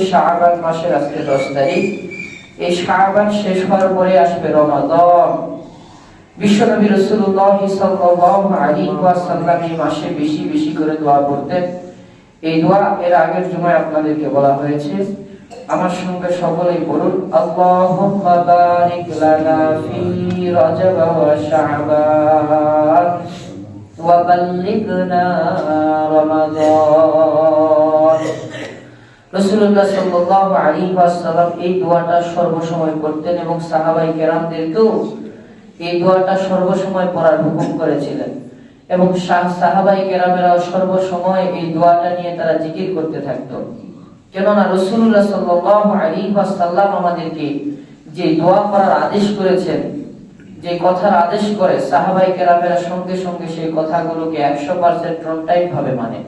শাবান মাসের আজকে 10 তারিখ। এই শাবান শেষ হওয়ার পরে আসবে রমাদান। বিশ্বনবী রাসূলুল্লাহ সাল্লাল্লাহু আলাইহি ওয়াসাল্লাম এই মাসে বেশি বেশি করে দোয়া করতেন। এই দোয়া এর আগের জুমায় আপনাদেরকে বলা হয়েছে। আমার সঙ্গে সকলেই বলুন, আল্লাহুম্মা বারিক লানা ফি রজব ওয়া শাবান ওয়া বাল্লিগনা রমাদান। রাসূলুল্লাহ সাল্লাল্লাহু আলাইহি ওয়াসাল্লাম এই দোয়াটা সর্বসময় করতেন এবং সাহাবায়ে কেরামদেরকেও এই দোয়াটা সর্বসময় পড়ার হুকুম করেছিলেন এবং সাহাবায়ে কেরামেরাও সর্বসময় এই দোয়াটা নিয়ে তারা জিকির করতে থাকতো। কেননা রাসূলুল্লাহ সাল্লাল্লাহু আলাইহি ওয়াসাল্লাম আমাদেরকে যে দোয়া করার আদেশ করেছেন, যে কথার আদেশ করে, সাহাবায়ে কেরামেরা সঙ্গে সঙ্গে সেই কথাগুলোকে 100% ট্রনটাইট ভাবে মানে।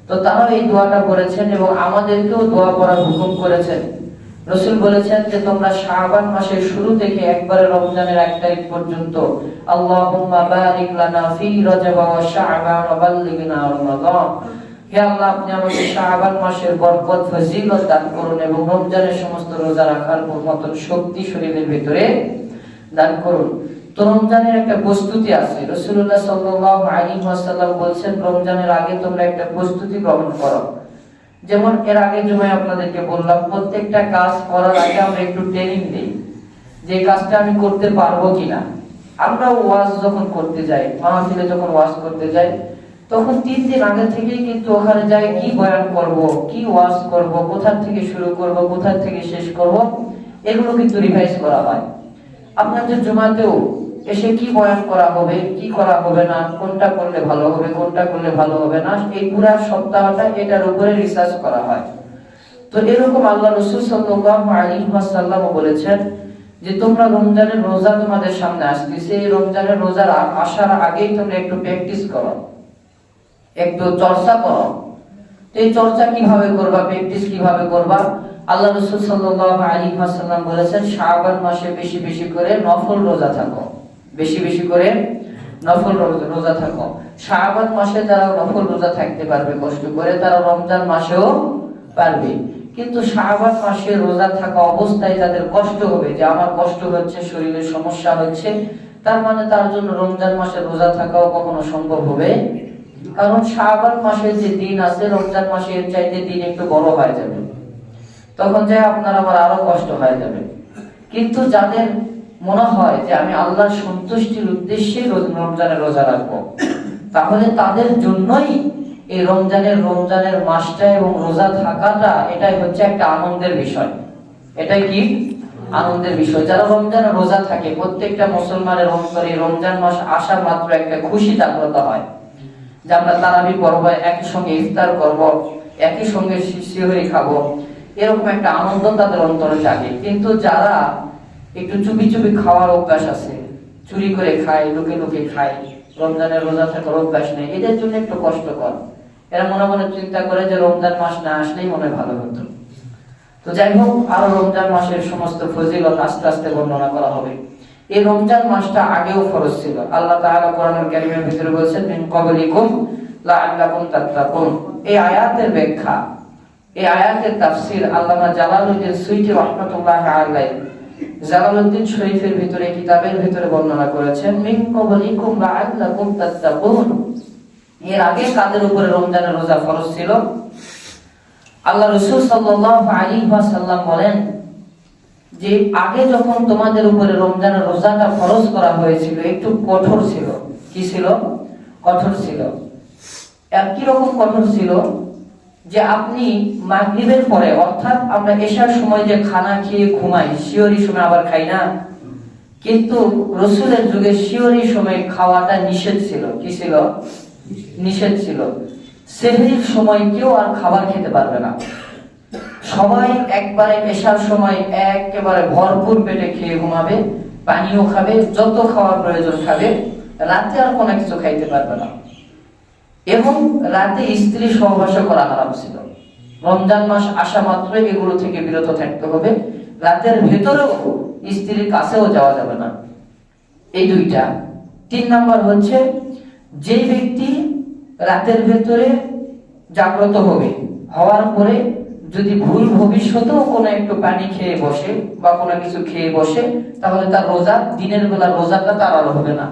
তো তারা এই দোয়াটা করেছেন এবং আমাদেরকেও দোয়া করার হুকুম করেছেন। রাসূল বলেছেন যে তোমরা শাবান মাসের শুরু থেকে একবারে রমজানের 1 তারিখ পর্যন্ত আল্লাহুম্মা বারিক লানা ফি রজব ওয়া শাবান ওয়া বাল্লিগনা রমাদান, হে আল্লাহ আপনি আমাকে শাবান মাসের বরকত ফজিলত দান করুন এবং রমজানের সমস্ত রোজা রাখার মতন শক্তি শরীরের ভিতরে দান করুন। তো রমজানের একটা প্রস্তুতি আছে। রাসূলুল্লাহ সাল্লাল্লাহু আলাইহি ওয়াসাল্লাম বলেছেন রমজানের আগে তোমরা একটা প্রস্তুতি গ্রহণ করো। যেমন এর আগে জুমায় আপনাদেরকে বললাম, প্রত্যেকটা কাজ করার আগে আমরা একটু ট্রেনিং দেই যে কাজটা আমি করতে পারবো কিনা। আমরা ওয়াজ যখন করতে যাই, মাহফিলে যখন ওয়াজ করতে যাই, তখন 3 দিন আগে থেকেই কিন্তু ওখানে যাই কি বয়ান করব, কি ওয়াজ করব, কোথা থেকে শুরু করব, কোথা থেকে শেষ করব, এগুলো কিন্তু রিভাইজ করা হয়। আপনাদের জুমাতেও এসে কি বয়ান করা হবে, কি করা হবে না, কোনটা করলে ভালো হবে, কোনটা করলে ভালো হবে না, এই পুরো সপ্তাহটা এটার উপরে রিসার্চ করা হয়। তো এরকম আল্লাহ রাসূল সাল্লাল্লাহু আলাইহি ওয়াসাল্লাম বলেছেন যে তোমরা রমজানের রোজা তোমাদের সামনে আসছে, এই রমজানের রোজার আসার আগেই তোমরা একটু প্র্যাকটিস করো, একটু চর্চা করো। এই চর্চা কিভাবে করবা, প্র্যাকটিস কিভাবে করবা? আল্লাহ রাসূল সাল্লাল্লাহু আলাইহি ওয়াসাল্লাম বলেছেন শাবান মাসে বেশি বেশি করে নফল রোজা থাকো, বেশি বেশি করে নফল রোজা থাকো। শাবান মাসে যারা নফল রোজা থাকতে পারবে কষ্ট করে, তারা রমজান মাসেও পারবে। কিন্তু শাবান মাসে রোজা থাকা অবস্থায় যাদের কষ্ট হবে, যে আমার কষ্ট হচ্ছে, শরীরে সমস্যা হচ্ছে, তার মানে তার জন্য রমজান মাসে রোজা থাকাও কখনো সম্ভব হবে। কারণ শাবান মাসে যে দিন আছে, রমজান মাসে এর চাইতে দিন একটু বড় হয়ে যাবে, তখন যে আপনার আবার আরো কষ্ট হয়ে যাবে। কিন্তু যাদের মনে হয় যে আমি আল্লাহর সন্তুষ্টির উদ্দেশ্যে রমজানের রোজা রাখবো, তাহলে তাদের জন্যই এই রমজানের মাসটা এবং রোজা থাকাটা এটাই হচ্ছে একটা আনন্দের বিষয়। এটাই কি আনন্দের বিষয়। যারা রমজানের রোজা থাকে, প্রত্যেকটা মুসলমানের অন্তরে রমজান মাস আসা মাত্র একটা খুশি জাগ্রত হয় যে আমরা তারাবি পড়ব, একই সঙ্গে ইফতার করব, একই সঙ্গে সিহরি খাবো, এরকম একটা আনন্দ তাদের অন্তরে জাগে। কিন্তু যারা একটু চুপি চুপি খাওয়ার অভ্যাস আছে, চুরি করে খায়, লুকে লুকে খায়, রমজানের রোজা থাকার অভ্যাস নেই, এদের জন্য একটু কষ্টকর। এরা মনে মনে চিন্তা করে যে রমজান মাস না আসলেই মনে ভালো হতো। তো যাই হোক, আরো রমজান মাসের সমস্ত ফজিলত আস্তে আস্তে বর্ণনা করা হবে। এই রমজান মাসটা আগেও ফরজ ছিল। আল্লাহ তাআলা কোরআনুল কারীমের ভিতরে বলেছেন মিন ক্বাবলিকুম লাআল্লাকুম তাত্তাকুন। এই আয়াতের ব্যাখ্যা, এই আয়াতের তাফসীর আল্লামা জালালউদ্দিন সুয়ুতী রাহমাতুল্লাহি আলাইহি জালালউদ্দিন শরীফের ভিতরে, কিতাবের ভিতরে বর্ণনা করেছেন মিন ক্বাবলিকুম লাআল্লাকুম তাত্তাকুন। এর আগে কাদের উপরে রমজানের রোজা ফরজ ছিল? আল্লাহ রাসূল সাল্লাল্লাহু আলাইহি ওয়াসাল্লাম বলেন যে আগে যখন তোমাদের উপরে রমজানের রোজাটা ফরজ করা হয়েছিল একটু কঠোর ছিল। কি ছিল? কঠোর ছিল। একই রকম কঠোর ছিল যে আপনি মাগরিবের পরে, অর্থাৎ আমরা এশার সময় যে খানা খেয়ে ঘুমাই, সিহরির সময় আবার খাই না, কিন্তু রাসূলের যুগে সিহরির সময় খাওয়াটা নিষেধ ছিল। কি ছিল? নিষেধ ছিল। সেহরির সময় কেউ আর খাবার খেতে পারবে না, সবাই একবারে এশার সময় একেবারে ভরপুর পেটে খেয়ে ঘুমাবে, পানিও খাবে, যত খাওয়ার প্রয়োজন খাবে, রাতে আর কোনো কিছু খাইতে পারবে না। এবং রাতে স্ত্রী সহবাস করা হারাম ছিল। রমজান মাস আসা মাত্র এগুলো থেকে বিরত থাকতে হবে। রাতের ভেতরেও স্ত্রীর কাছেও যাওয়া যাবে না। এই দুইটা। 3 নাম্বার হচ্ছে যে ব্যক্তি রাতের ভেতরে জাগ্রত হবে, হওয়ার পরে যদি ভুল ভবিষ্যতেও কোনো একটু পানি খেয়ে বসে বা কোনো কিছু খেয়ে বসে, তাহলে তার রোজা, দিনের বেলা রোজাটা তার আর হবে না।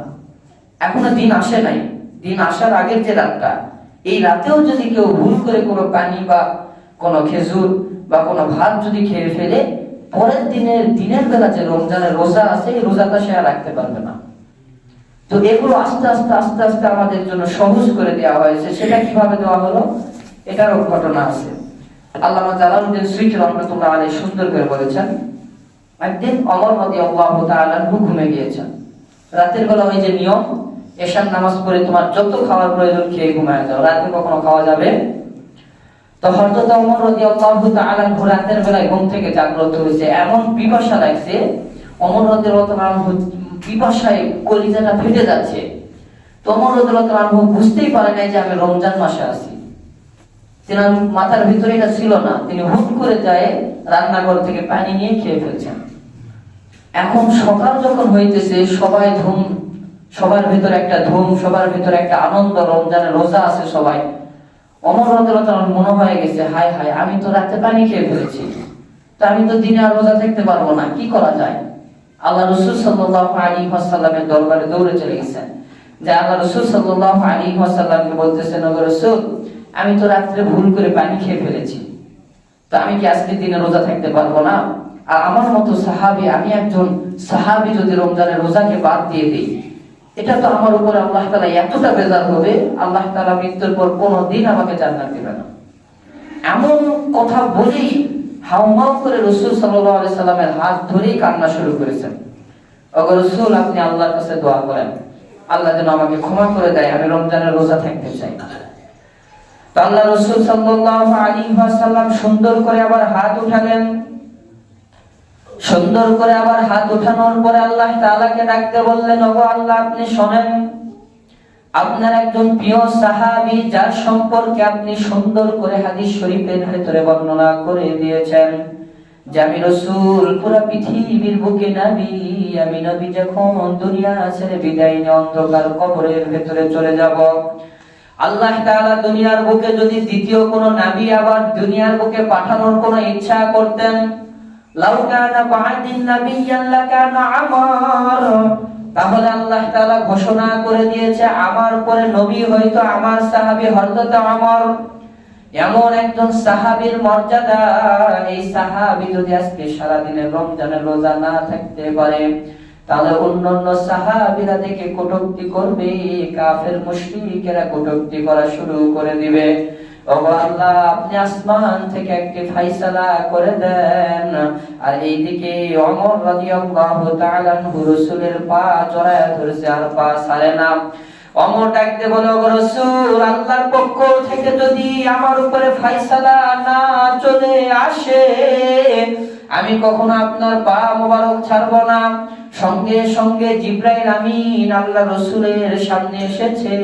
এখনো দিন আসে নাই, দিন আসার আগের যে রাতটা, এই রাতেও যদি কেউ ভুল করে কোনো পানি বা কোনো খেজুর বা কোনো ভাত যদি খেয়ে ফেলে, পরের দিনের বেলা যে রমজানের রোজা আছে, এই রোজাটা সে আর রাখতে পারবে না। তো এগুলো আস্তে আস্তে আস্তে আস্তে আমাদের জন্য সহজ করে দেওয়া হয়েছে। সেটা কিভাবে দেওয়া হলো, এটারও ঘটনা আছে। আল্লামা জালালউদ্দিন সুয়ুতী রাহমাতুল্লাহ আলাইহি সুন্দর করে বলেছেন, একদিন ওমর রাদিয়াল্লাহু তাআলা ঘুমে গিয়েছেন। রাতের বেলা ওই যে নিয়ম, এশার নামাজ পড়ে তোমার যত খাওয়ার প্রয়োজন খেয়ে ঘুমায় যাও, রাতে কখনো খাওয়া যাবে। তো হযরত ওমর রাদিয়াল্লাহু তাআলা রাতের বেলায় ঘুম থেকে জাগ্রত হয়েছে, এমন পিপাসা লাগছে, ওমর রাদিয়াল্লাহু তাআলা পিপাসায় কলিজাটা ফেটে যাচ্ছে। তো ওমর রাদিয়াল্লাহু তাআলা বুঝতেই পারে নাই যে আমি রমজান মাসে আছি। তিনার মাথার ভিতরে এটা ছিল না, তিনি হুট করে যায় রান্নাঘর থেকে পানি নিয়ে খেয়ে ফেলছেন। এখন সকাল যখন হইতেছে, সবাই ধুম, সবার ভিতরে একটা ধুম, সবার ভিতরে একটা আনন্দ, রমজানের রোজা আছে সবাই। ওমর রাদিয়াল্লাহু তাআলা মনে হয়ে গেছে, হায় হায়, আমি তো রাতে পানি খেয়ে ফেলেছি, তো আমি তো দিনে আর রোজা থাকতে পারবো না, কি করা যায়? আল্লাহ রাসূল সাল্লাল্লাহু আলাইহি ওয়াসাল্লামের দরবারে দৌড়ে চলে গেছেন, যে আল্লাহ রাসূল সাল্লাল্লাহু আলাইহি ওয়াসাল্লামকে বলতেছেন, ওগো রাসূল, আমি তো রাত্রে ভুল করে পানি খেয়ে ফেলেছি, তো আমি কি আজকে দিনে রোজা থাকতে পারবো না? আর আমার মতো সাহাবী, আমি একজন সাহাবী, যদি রমজানের রোজাকে বাদ দিয়ে দিই, এটা তো আমার উপরে আল্লাহ তাআলা এতটা বেজার হবে, আল্লাহ তাআলা মৃত্যুর পর কোনোদিন আমাকে জান্নাত দিবে না। এমন কথা বলেই হাউমাউ করে রাসূল সাল্লাল্লাহু আলাইহি সাল্লামের হাত ধরেই কান্না শুরু করেছেন। ওগো রাসূল, আপনি আল্লাহর কাছে দোয়া করেন, আল্লাহ যেন আমাকে ক্ষমা করে দেয়, আমি রমজানের রোজা থাকতে চাই। তো আল্লাহ রাসূল সাল্লাল্লাহু আলাইহি ওয়াসাল্লাম সুন্দর করে আবার হাত উঠালেন। সুন্দর করে আবার হাত উঠানোর পরে আল্লাহ তাআলাকে ডাকতে বললেন, ওগো আল্লাহ, আপনি শুনেন, আপনার একজন প্রিয় সাহাবী, যার সম্পর্কে আপনি সুন্দর করে হাদিস শরীফের ভেতরে বর্ণনা করে দিয়েছেন যে আমি রাসূল পুরো পৃথিবীর বুকে নবী, আমি নবী যখন দুনিয়া ছেড়ে বিদায় নিয়ে অন্ধকার কবরের ভেতরে চলে যাব, আল্লাহ তাআলা দুনিয়ার বুকে যদি দ্বিতীয় কোন নবী আবার দুনিয়ার বুকে পাঠানোর কোন ইচ্ছা করতেন, লাউ কানা বা'দিন নাবিয়্যান লাকানা আমার, তাহলে আল্লাহ তাআলা ঘোষণা করে দিয়েছে আমার পরে নবী হয়তো আমার সাহাবী হযরত ওমর। এমন একজন সাহাবীর মর্যাদা, এই সাহাবী যদি আজকে সারা দিনের রমজানের রোজা না থাকতে পারে, তাহলে অন্যান্য সাহাবীরা দেখে কটূক্তি করবে, কাফের মুশরিকেরা কটূক্তি করা শুরু করে দিবে। ওগো আল্লাহ, আপনি আসমান থেকে একটি ফয়সালা করে দেন। আর এইদিকে ওমর রাদিয়াল্লাহু তাআলা রাসূলের পা জড়ায় ধরেছে, আর পা ছাড়ে না। ওমর ডাকতে বলে, ওগো রাসূল, আল্লাহর পক্ষ থেকে যদি আমার উপরে ফয়সালা না চলে আসে, আমি কখনো আপনার পা মোবারক ছাড়ব না। সঙ্গে সঙ্গে জিবরাইল আমিন আল্লাহ রাসূলের সামনে এসেছে,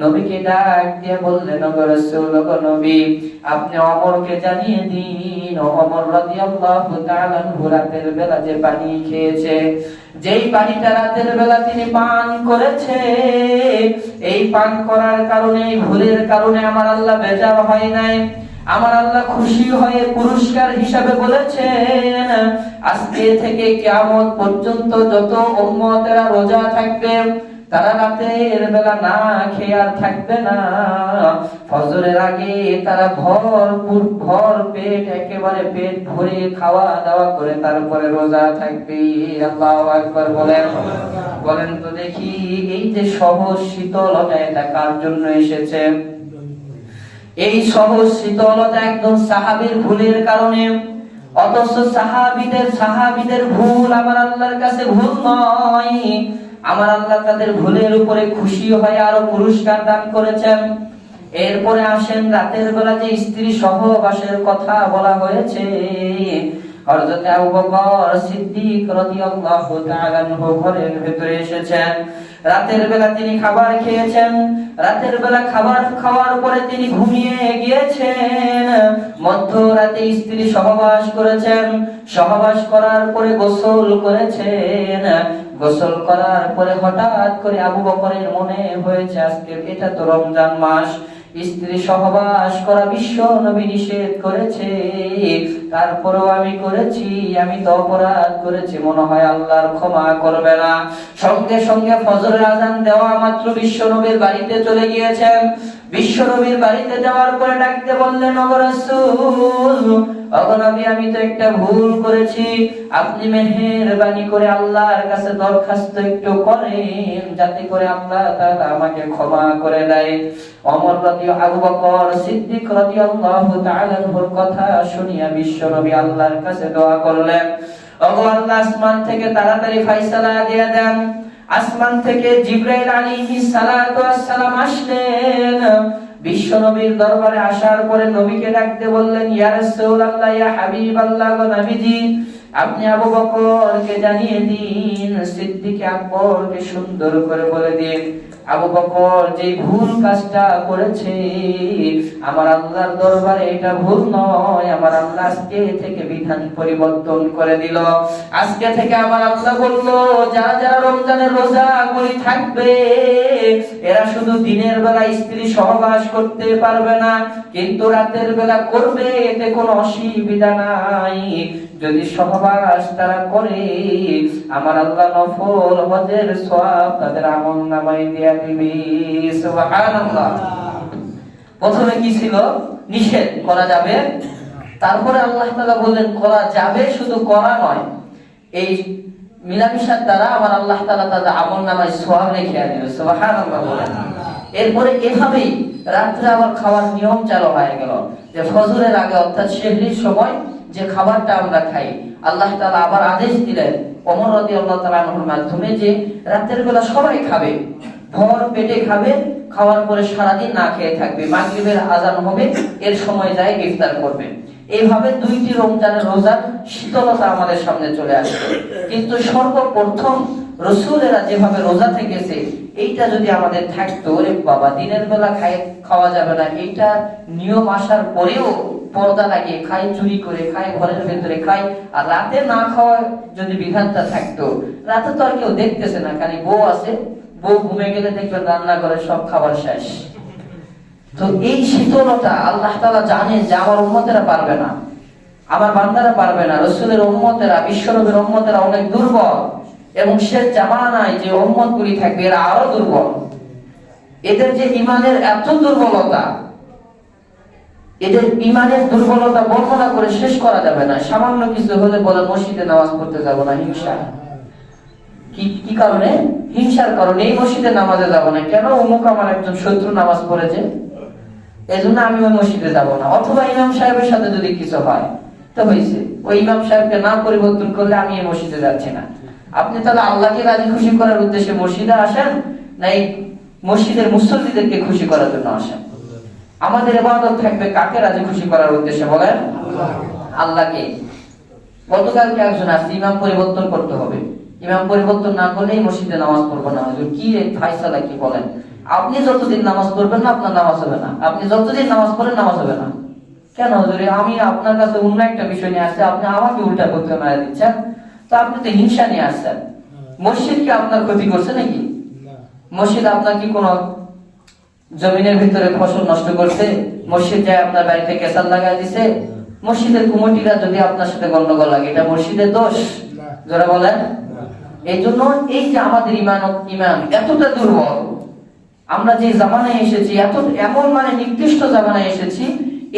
নবীকে ডাক দিয়ে বললেন, ওগো রাসূল, ওগো নবী, আপনি ওমরকে জানিয়ে দিন, ওমর রাদিয়াল্লাহু তাআলা রাতের বেলা যে পানি খেয়েছে, যেই পানিটা রাতের বেলা তিনি পান করেছে, এই পান করার কারণে, ভুলের কারণে আমার আল্লাহ বেজার হয় নাই, আমার আল্লাহ খুশি হয়ে পুরস্কার হিসাবে বলেছেন, আজকে থেকে কিয়ামত পর্যন্ত যত উম্মতেরা রোজা থাকবে, তারা রাতের বেলা না খেয়ে আর থাকবে না, ফজরের আগে তারা ভর পেট, একেবারে পেট ভরে খাওয়া দাওয়া করে তারপরে রোজা থাকবে। আল্লাহু আকবার বলেন। বলেন তো দেখি, এই যে সহজ শীতলতা, এটা কার জন্য এসেছে? এই সহজ শীতলতা একদম সাহাবীর ভুলের কারণে। অথচ সাহাবীদের ভুল আমার আল্লাহর কাছে ভুল নয়, আমার আল্লাহ তাদের ভুলের উপরে খুশি হয়ে আরো পুরস্কার দান করেছেন। এরপরে আসেন রাতের বেলা যে স্ত্রী সহবাসের কথা বলা হয়েছে, হযরত আবু বকর সিদ্দিক রাদিয়াল্লাহু তাআলা আনহু ঘরের ভিতরে এসেছেন। রাতের বেলা তিনি খাবার খেয়েছেন, রাতের বেলা খাবার খাওয়ার পরে তিনি ঘুমিয়ে গিয়েছেন। মধ্যরাতে স্ত্রী সহবাস করেছেন, সহবাস করার পরে গোসল করেছেন। গোসল করার পরে হঠাৎ করে আবু বকরের মনে হয়েছে, আজকে এটা তো রমজান মাস, স্ত্রী সহবাস করা বিশ্ব নবী নিষেধ করেছে, তারপরেও আমি করেছি, আমি তো অপরাধ করেছি, মনে হয় আল্লাহর ক্ষমা করবে না। সঙ্গে সঙ্গে ফজরের আজান দেওয়া মাত্র বিশ্ব নবীর বাড়িতে চলে গিয়েছেন। বিশ্ব নবীর বাড়িতে যাওয়ার পরে ডাকতে বললেন, ওগো রাসূল, ওগো নবী, আমি তো একটা ভুল করেছি, আপনি মেহেরবানি করে আল্লাহর কাছে দরখাস্ত একটু করেন যাতে করে আল্লাহ তাআলা আমাকে ক্ষমা করে দেয়। ওমর আবু বকর সিদ্দিক রাদিয়াল্লাহু তাআলা এর কথা শুনিয়া বিশ্ব নবী আল্লাহর কাছে দোয়া করলেন, ওগো আল্লাহ, আসমান থেকে তাড়াতাড়ি ফয়সালা দিয়ে দেন। আসমান থেকে জিবরাইল আলাইহিস সালাতু ওয়াস সালাম আসলেন। বিশ্ব নবীর দরবারে আসার পরে নবীকে ডাকতে বললেন, ইয়া রাসূলুল্লাহ, ইয়া হাবিবাল্লাহ, গো নবীজি, আপনি আবু বকরকে জানিয়ে দিন, সিদ্দিক আকবরকে সুন্দর করে বলে দিন, আবু বকর যে ভুল কাজটা করেছে, আমার আল্লাহর দরবারে এটা ভুল নয়। আমার আল্লাহ আজকে থেকে বিধান পরিবর্তন করে দিল। আজকে থেকে আমার আল্লাহ বললো, যারা যারা রমজানের রোজাগুলি থাকবে, এরা শুধু দিনের বেলা স্ত্রী সহবাস করতে পারবে না, কিন্তু রাতের বেলা করবে, এতে কোনো অসুবিধা নাই। যদি সহবাস তারা করে, আমার আল্লাহ নফল হজের সওয়াব তাদের আমলনামায় দিয়ে দিবে। সুবহানাল্লাহ। প্রথমে কি ছিল? নিষেধ করা যাবে, তারপরে আল্লাহ তাআলা বললেন করা যাবে, শুধু করা নয়, এই মিলামিশার দ্বারা আমার আল্লাহ তাআলা তাদের আমলনামায় সওয়াব রেখে দিবে। সুবহানাল্লাহ বলেন। এরপরে এভাবেই রাত্রে আবার খাওয়ার নিয়ম চালু হয়ে গেল, যে ফজরের আগে অর্থাৎ সেহরির সময় যে খাবারটা আমরা খাই, আল্লাহ তাআলা আবার আদেশ দিলেন ওমর রাদিয়াল্লাহু তাআলা আনহুর মাধ্যমে যে রাতের বেলা সবাই খাবে, ভর পেটে খাবে, খাওয়ার পরে সারাদিন না খেয়ে থাকবে, মাগরিবের আজান হবে, এর সময় যায় ইফতার করবে। এইভাবে দুইটি রমজানের রোজার শীতলতা আমাদের সামনে চলে আসবে। কিন্তু সর্বপ্রথম রাসূলেরা যেভাবে রোজা থেকেছে, এইটা যদি আমাদের থাকতো, ওরে বাবা, দিনের বেলা খাওয়া যাবে না, এইটা নিয়ম আসার পরেও পর্দা লাগিয়ে খাই, চুরি করে খাই, ঘরের ভেতরে খাই, আর রাতে না খাওয়া যদি বিধানটা থাকতো, রাতে তো আর কেউ দেখতেছে না, খালি বউ আছে, বউ ঘুমে গেলে দেখবেন রান্না করে সব খাবার শেষ। তো এই শীতলতা আল্লাহ তাআলা জানেন যে আমার উম্মতেরা পারবে না, আমার বান্দারা পারবে না। রাসূলের উম্মতেরা, বিশ্বনবীর উম্মতেরা অনেক দুর্বল, এবং শেষ জামানায় যে উম্মতগুলি থাকবে এরা আরো দুর্বল। এদের যে ঈমানের এত দুর্বলতা, এদের ঈমানের দুর্বলতা বর্ণনা করে শেষ করা যাবে না। সামান্য কিছু হলে বলে মসজিদে নামাজ পড়তে যাব না, হিংসা। কি কারণে? হিংসার কারণে এই মসজিদে নামাজে যাব না। কেন? অমুক আমার একজন শত্রু নামাজ পড়েছে, এজন্য আমি ওই মসজিদে যাব না। অথবা ইমাম সাহেবের সাথে যদি কিছু হয় তো হয়েছে, ওই ইমাম সাহেবকে না পরিবর্তন করলে আমি এই মসজিদে যাচ্ছি না। আপনি তাহলে আল্লাহকে রাজি খুশি করার উদ্দেশ্যে মসজিদে আসেন, না এই মসজিদের মুসল্লিদেরকে খুশি করার জন্য আসেন? আমাদের ইবাদত থাকবে কাকে রাজি খুশি করার উদ্দেশ্যে বলেন? আল্লাহকে। গতকালকে একজন আসছে, ইমাম পরিবর্তন করতে হবে, ইমাম পরিবর্তন না করলে মসজিদে নামাজ পড়বো না। কি ফায়সালা, কি বলেন? আপনি যতদিন নামাজ পড়বেন না আপনার নামাজ হবে না, আপনি যতদিন নামাজ পড়েন নামাজ হবে না। কেন? যদি আমি আপনার কাছে অন্য একটা বিষয় নিয়ে আসছি, আপনি আমাকে উল্টা করতে মারা দিচ্ছেন, তো আপনি তো হিংসা নিয়ে আসছেন। মসজিদ কি আপনার ক্ষতি করছে নাকি? মসজিদ আপনার কি কোন জমিনের ভিতরে ফসল নষ্ট করছে? মসজিদ যায় আপনার বাড়িতে কেসাল লাগাই দিছে? মসজিদের কমিটিরা যদি আপনার সাথে গন্ডগোল লাগে, এটা মসজিদের দোষ? যারা বলেন। এই জন্য এই যে আমাদের ইমান এতটা দুর্বল, আমরা যে জামানায় এসেছি, এমন মানে নির্দিষ্ট জামানায় এসেছি,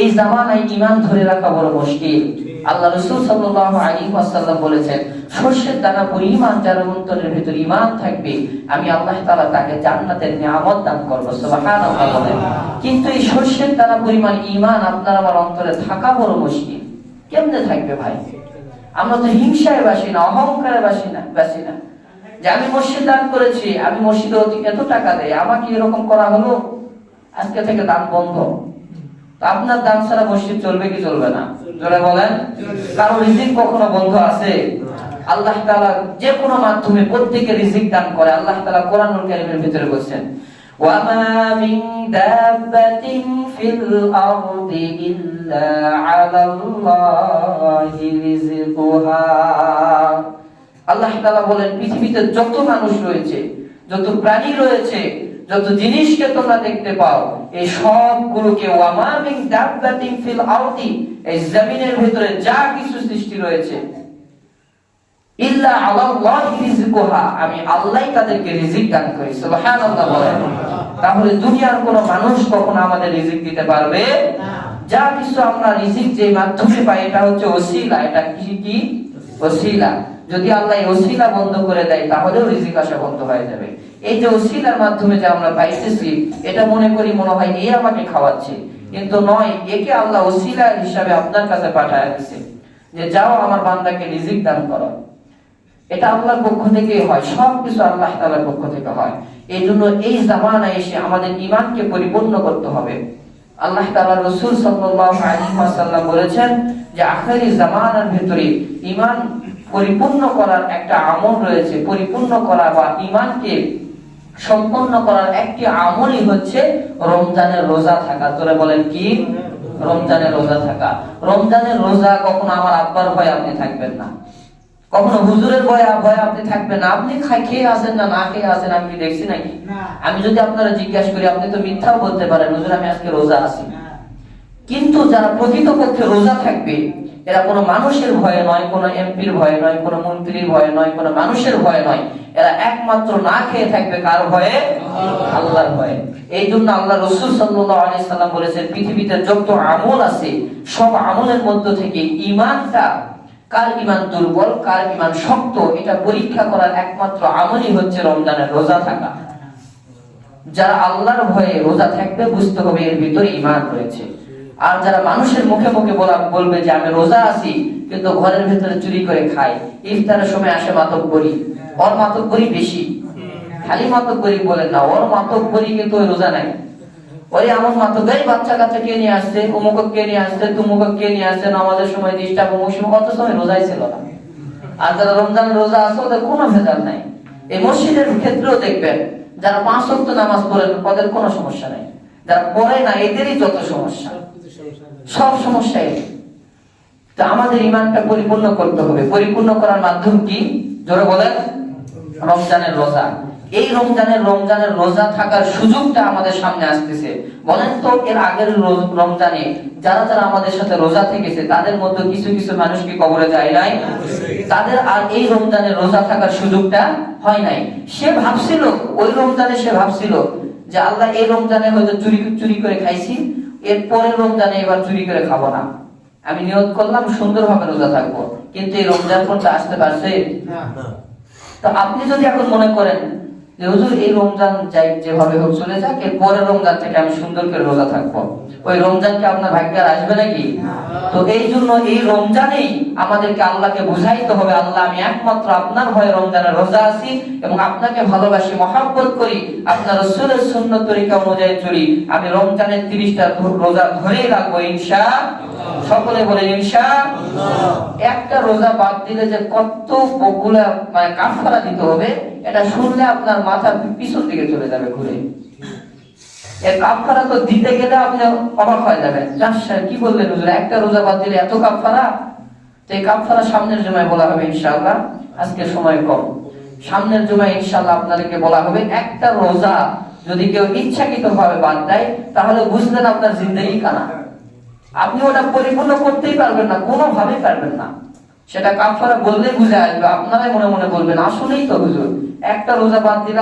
এই জামানায় ঈমান ধরে রাখা বড় মুশকিল। আল্লাহ রাসূল সাল্লাল্লাহু আলাইহি ওয়াসাল্লাম বলেছেন, সরষের দানা পরিমাণ যার অন্তরের ভিতর ঈমান থাকবে, আমি আল্লাহ তাআলা তাকে জান্নাতের নিয়ামত দান করব। সুবহানাল্লাহ বলেন। কিন্তু এই সরষের দানা পরিমাণ ঈমান আপনার আমার অন্তরে থাকা বড় মুশকিল। কেমনে থাকবে ভাই? আমরা তো হিংসায় বাসি না, অহংকারে বাসি না, যে আমি মসজিদ দান করেছি, আমি মসজিদে এত টাকা দেই, আমাকে এরকম করা হলো, আজকে থেকে দান বন্ধ। আপনার দান ছাড়া মসজিদ চলবে কি চলবে না? জোরে বলেন। কারো রিজিক কখনো বন্ধ আছে? আল্লাহ তাআলা যে কোনো মাধ্যমে প্রত্যেককে রিজিক দান করে। আল্লাহ তাআলা কোরআনুল কারীমের ভিতরে বলেছেন, ওয়া মা মিন দাব্বাতিন ফিল আরদি ইল্লা আলাল্লাহি রিজকুহা। আল্লাহ তাআলা বলেন, পৃথিবীতে যত মানুষ রয়েছে, যত প্রাণী রয়েছে, যত জিনিসকে তোমরা দেখতে পাও এই সবগুলোকে ওয়ামা মিন দাব্বাতিন ফিল আরদি, এই জমিনের ভিতরে যা কিছু সৃষ্টি রয়েছে, ইল্লা আলাল্লাহি রিজকুহা, আমি আল্লাহই তাদেরকে রিজিক দান করি। সুবহানাল্লাহ বলেন। তাহলে দুনিয়ার কোন মানুষ কখনো আমাদের রিজিক দিতে পারবে না। যা কিছু আমরা রিজিক যে মাধ্যমে পাই এটা হচ্ছে ওসিলা। এটা কি ওসিলা। যদি আল্লাহ এই ওসিলা বন্ধ করে দেয় তাহলেও রিজিক আসা বন্ধ হয়ে যাবে। এই যে ওসিলার মাধ্যমে যে আমরা পাইতেছি এটা মনে করি মনে হয় এই আমাকে খাওয়াচ্ছে, কিন্তু নয়, একে আল্লাহ ওসিলা হিসাবে আপনার কাছে পাঠায় দিয়েছে যে যাও আমার বান্দাকে রিজিক দান করো। এটা আল্লাহর পক্ষ থেকে হয়, সবকিছু আল্লাহ তাআলার পক্ষ থেকে হয়। এই জন্য এই জামানায় এসে আমাদের ঈমানকে পরিপূর্ণ করতে হবে। আল্লাহ তাআলা রাসূল সাল্লাল্লাহু আলাইহি ওয়াসাল্লাম বলেছেন যে আখিরি জামানার ভিতরে ঈমান পরিপূর্ণ করার একটা আমল রয়েছে। পরিপূর্ণ করা বা ঈমানকে সম্পন্ন করার একটি আমলই হচ্ছে রমজানের রোজা থাকা। তোরা বলেন কি? রমজানের রোজা থাকা। রমজানের রোজা কখনো আমার আব্বার ভয়ে আপনি থাকবেন না, কখনো হুজুরের ভয়ে আপনি থাকবেন না। আপনি খেয়ে আসেন না খেয়ে আসেন, আমি কি দেখছি নাকি? আমি যদি আপনারা জিজ্ঞাসা করি আপনি তো মিথ্যাও বলতে পারেন, হুজুর আমি আজকে রোজা আছি। কিন্তু যারা প্রকৃতপক্ষে রোজা থাকবে এরা কোনো মানুষের ভয়ে নয়, কোনো এমপির ভয়ে নয়, কোনো মন্ত্রীর ভয়ে নয়, কোনো মানুষের ভয়ে নয়। এরা একমাত্র না খেয়ে থাকবে কার ভয়ে? আল্লাহর ভয়ে। এই জন্য আল্লাহ রাসূল সাল্লাল্লাহু আলাইহি সাল্লাম বলেছেন পৃথিবীতে যত আমল আছে সব আমলের মধ্য থেকে ঈমানটা, কার ঈমান দুর্বল কার ঈমান শক্ত, এটা পরীক্ষা করার একমাত্র আমলই হচ্ছে রমজানের রোজা থাকা। যারা আল্লাহর ভয়ে রোজা থাকবে বুঝতে হবে এর ভিতরে ঈমান রয়েছে। আর যারা মানুষের মুখে মুখে বলবে যে আমি রোজা আছি কিন্তু ঘরের ভিতরে চুরি করে খাই, ইফতারের সময় আসে মাতব্বরি, ওর মাতব্বরি বেশি, খালি মাতব্বরি বলেন না, ওর মাতব্বরি কিন্তু ওই রোজা নাই। ওই এমন মাতব্বরি বাচ্চা কাচ্চা কে নিয়ে আসছে, অমুক কে নিয়ে আসছে, তুমুক কে নিয়ে আসছে, নামাজের সময় ডিস্টার্ব, অমুক সময় কত সময় রোজাই ছিল না। আর যারা রমজানের রোজা আছে ওদের কোনো ভেজাল নাই। এই মসজিদের ক্ষেত্রেও দেখবেন যারা 5 ওয়াক্ত নামাজ পড়েন ওদের কোনো সমস্যা নাই, যারা পড়ে না এদেরই যত সমস্যা, সব সমস্যাই। তো আমাদের ঈমানটা পরিপূর্ণ করতে হবে। পরিপূর্ণ করার মাধ্যম কি? জোরে বলেন, রমজানের রোজা। এই রমজানের রোজা থাকার সুযোগটা আমাদের সামনে আসতেছে। বলেন তো এর আগের রমজানে যারা যারা আমাদের সাথে রোজা থেকেছে তাদের মধ্যে কিছু কিছু মানুষ কি কবরে যায় নাই? তাদের আর এই রমজানের রোজা থাকার সুযোগটা হয় নাই। সে ভাবছিল ওই রমজানে সে ভাবছিল যে আল্লাহ এই রমজানে হয়তো চুরি করে খাইছি, এর পরের রমজানে এবার চুরি করে খাবো না। আমি নিয়ত করলাম সুন্দরভাবে রোজা থাকবো, কিন্তু এই রমজান পর্যন্ত আসতে পারছে না। তো আপনি যদি এখন মনে করেন যে হুজুর এই রমজান যাই যেভাবে হোক চলে যাক, এর পরের রমজান থেকে আমি সুন্দর করে রোজা থাকবো, ওই রমজানকে আপনার ভাগ্যে আর আসবে নাকি? তো এই জন্য এই রমজানেই আমাদেরকে আল্লাহকে বুঝাইতে হবে আল্লাহ আমি একমাত্র আপনার ভয়ে রমজানের রোজা আছি এবং আপনাকে ভালোবাসি, মহব্বত করি, আপনার রাসূলের সুন্নাত তরিকা অনুযায়ী চলি। আমি রমজানের 30টা রোজা ধরেই রাখবো ইনশাআল্লাহ। সকলে বলে ইনশাআল্লাহ। একটা রোজা বাদ দিলে যে কত বগুলা মানে কাফারা দিতে হবে এটা শুনলে আপনার মাথা পিছন দিকে চলে যাবে ঘুরে। এই কাফারা তো দিতে গেলে আপনি অবাক হয়ে যাবেন, কি বললেন হুজুর একটা রোজা বাদ দিলে এত কাফারা? তো এই কাফারা সামনের জুমায় বলা হবে ইনশাআল্লাহ। আজকে সময় কম, সামনের জুমায় ইনশাআল্লাহ আপনাদেরকে বলা হবে একটা রোজা যদি কেউ ইচ্ছাকৃতভাবে বাদ দেয় তাহলে বুঝলেন আপনার জিন্দেগি কানা। আপনি ওটা পরিপূর্ণ করতেই পারবেন না, কোনোভাবেই পারবেন না। সেটা কাফারা বললেই বুঝে আসবে, আপনারাই মনে মনে বলবেন আসলেই তো হুজুর একটা রোজা বাদ দিলে